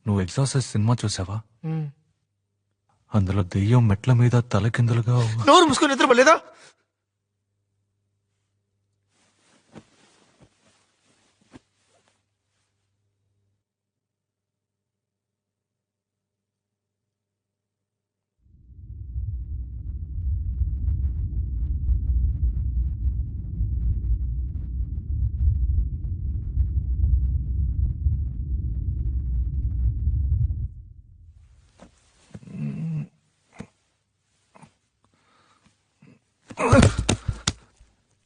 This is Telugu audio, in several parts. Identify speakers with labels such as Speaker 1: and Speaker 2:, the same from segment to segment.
Speaker 1: నువ్వు ఎగ్జార్సిస్ట్ సినిమా చూసావా? అందులో దెయ్యం మెట్ల మీద తలకిందులుగా
Speaker 2: నోరు మూసుకొని నిద్రపోలేదా?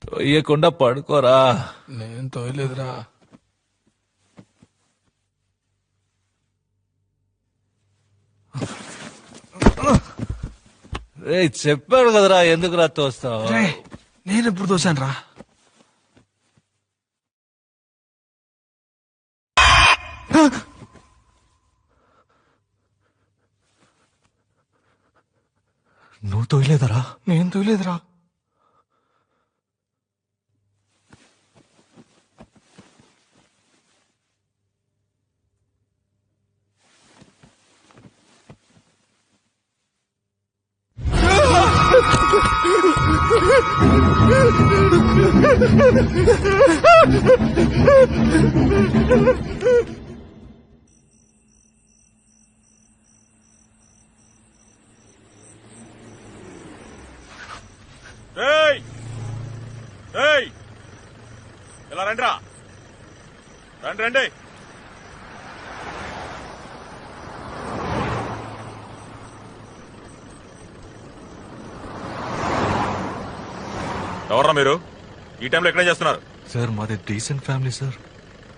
Speaker 1: తొయ్యకుండా పడుకోరా.
Speaker 2: నేను తోయలేదురా.
Speaker 1: రే చెప్పాడు కదరా, ఎందుకురా తోస్తావు?
Speaker 2: నేను ఎప్పుడు తోసాను రా?
Speaker 1: నువ్వు తోయలేదరా?
Speaker 2: నేను తోయలేదురా.
Speaker 3: ఇలా రండిరా, రండి రండి. ఎవర్రా మీరు? ఈ టైంలో ఎక్కడేం చేస్తున్నారు?
Speaker 1: సార్ మాది డీసెంట్ ఫ్యామిలీ సార్.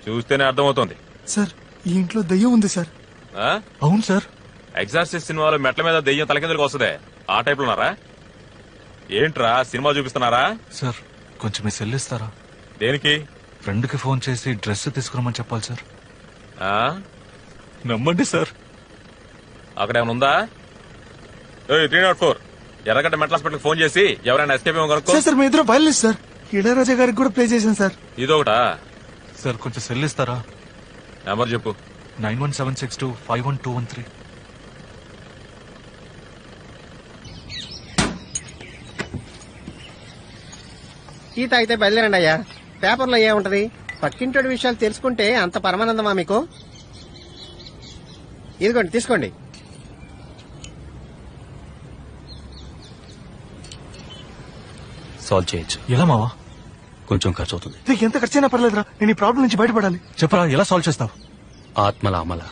Speaker 3: చూస్తేనే అర్థమవుతోంది.
Speaker 2: సార్ ఈ ఇంట్లో దయ్యం ఉంది సార్.
Speaker 1: అవును సార్.
Speaker 3: ఎగ్జార్సిస్ట్ సినిమాలో మెట్ల మీద దెయ్యం తలకిందులకు వస్తుందే, ఆ టైప్ లో ఉన్నారా? ఏంట్రా సినిమా చూపిస్తున్నారా?
Speaker 1: సార్ కొంచెం మీ సెల్ ఇస్తారా?
Speaker 3: దేనికి?
Speaker 1: ఫ్రెండ్ కి ఫోన్ చేసి డ్రెస్ తీసుకురమ్మని చెప్పాలి సార్.
Speaker 3: ఆ?
Speaker 1: నమ్మండి సార్.
Speaker 3: అక్కడ ఏమైనా ఉందా? 304 ఎర్రగడ్డ మెంటల్ హాస్పిటల్ ఫోన్ చేసి ఎవరైనా ఎస్కేప్ ఏమో కనుక్కో.
Speaker 2: సార్ మీ ఇద్దరు వైలెన్స్ సార్. ఇళయరాజా గారికి కూడా ప్లే చేశాను సార్.
Speaker 3: ఇదొకటా?
Speaker 1: సార్ కొంచెం సెల్ ఇస్తారా?
Speaker 3: నెంబర్ చెప్పు.
Speaker 1: 9176251213.
Speaker 4: టీ తాగితే బయలుదేరండి అయ్యా. పేపర్లో ఏముంటది? పక్కింటోడి విషయాలు తెలుసుకుంటే అంత పరమానందమా మీకు? ఇదిగోండి తీసుకోండి.
Speaker 5: సాల్వ్ చేయొచ్చు.
Speaker 1: ఎలా మావా?
Speaker 5: కొంచెం ఖర్చు అవుతుంది.
Speaker 2: ఎంత ఖర్చైనా పర్లేదురా, నేను ఈ ప్రాబ్లం నుంచి బయటపడాలి.
Speaker 1: చెప్పరా, ఎలా సాల్వ్ చేస్తావు?
Speaker 5: ఆత్మల అమల.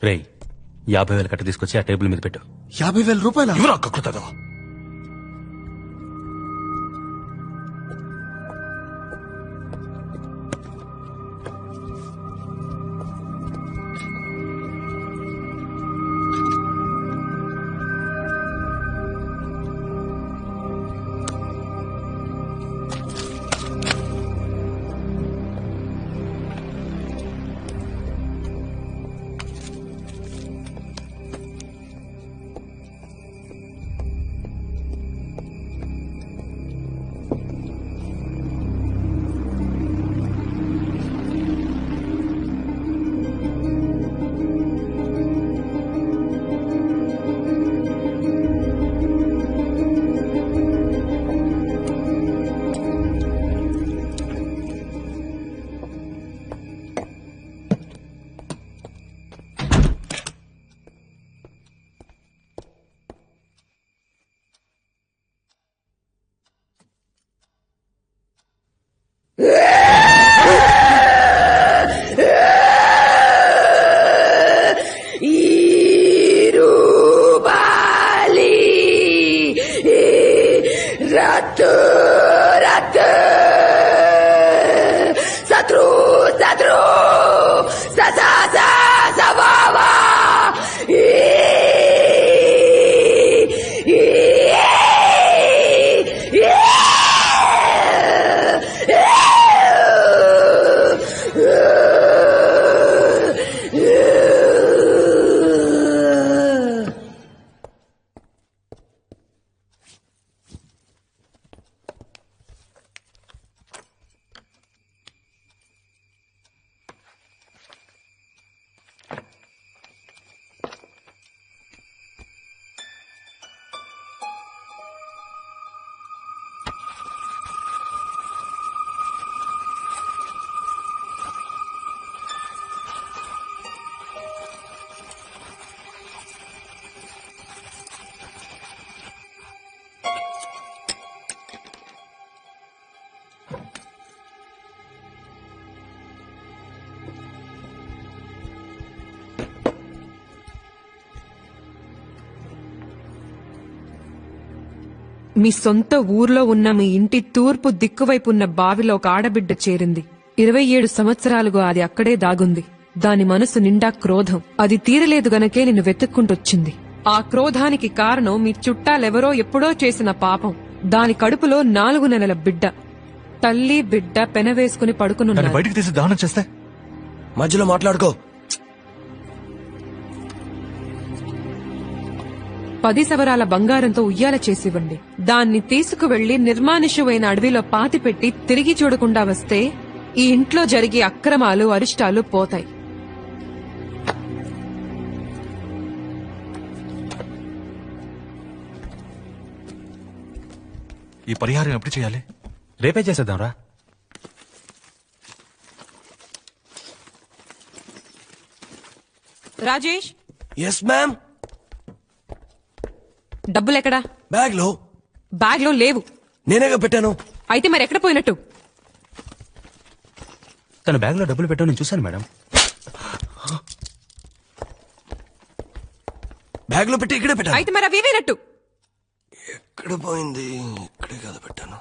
Speaker 5: రేయ్ 50,000 కట్ట తీసుకొచ్చి ఆ టేబుల్ మీద పెట్టు.
Speaker 2: 50,000 రూపాయల
Speaker 1: ఎవరు అక్కడుతుందో
Speaker 6: మీ సొంత ఊర్లో ఉన్న మీ ఇంటి తూర్పు దిక్కువైపు ఉన్న బావిలో ఒక ఆడబిడ్డ చేరింది. 27 సంవత్సరాలుగా అది అక్కడే దాగుంది. దాని మనసు నిండా క్రోధం. అది తీరలేదు గనకే నిన్ను వెతుక్కుంటొచ్చింది. ఆ క్రోధానికి కారణం మీ చుట్టాలెవరో ఎప్పుడో చేసిన పాపం. దాని కడుపులో 4 నెలల బిడ్డ. తల్లి బిడ్డ పెనవేసుకుని పడుకునున్నారు.
Speaker 1: బయటికి తీసి దహనం చేస్తే
Speaker 7: మధ్యలో మాట్లాడుకో.
Speaker 6: 10 సవరాల బంగారంతో ఉయ్యాల చేసివ్వండి. దాన్ని తీసుకువెళ్లి నిర్మానుష్యమైన అడవిలో పాతిపెట్టి తిరిగి చూడకుండా వస్తే ఈ ఇంట్లో జరిగే అక్రమాలు అరిష్టాలు పోతాయి.
Speaker 1: ఈ పరిహారం ఎప్పుడు చేయాలి?
Speaker 5: రేపే చేసేద్దాంరా.
Speaker 6: Rajesh,
Speaker 7: yes ma'am.
Speaker 6: డబ్బులెక్కడా?
Speaker 7: బ్యాగ్ లో.
Speaker 6: బ్యాగ్ లో లేవు.
Speaker 7: నేనేగా పెట్టాను.
Speaker 6: అయితే మరి ఎక్కడ పోయినట్టు?
Speaker 5: తన బ్యాగ్ లో డబ్బులు పెట్టావు, నేను చూశాను మేడం.
Speaker 7: బ్యాగ్ లో పెట్టి ఇక్కడే పెట్టాను.
Speaker 6: అయితే మరి అవి వేనట్టు?
Speaker 7: ఎక్కడ పోయింది? ఇక్కడే కదా పెట్టాను.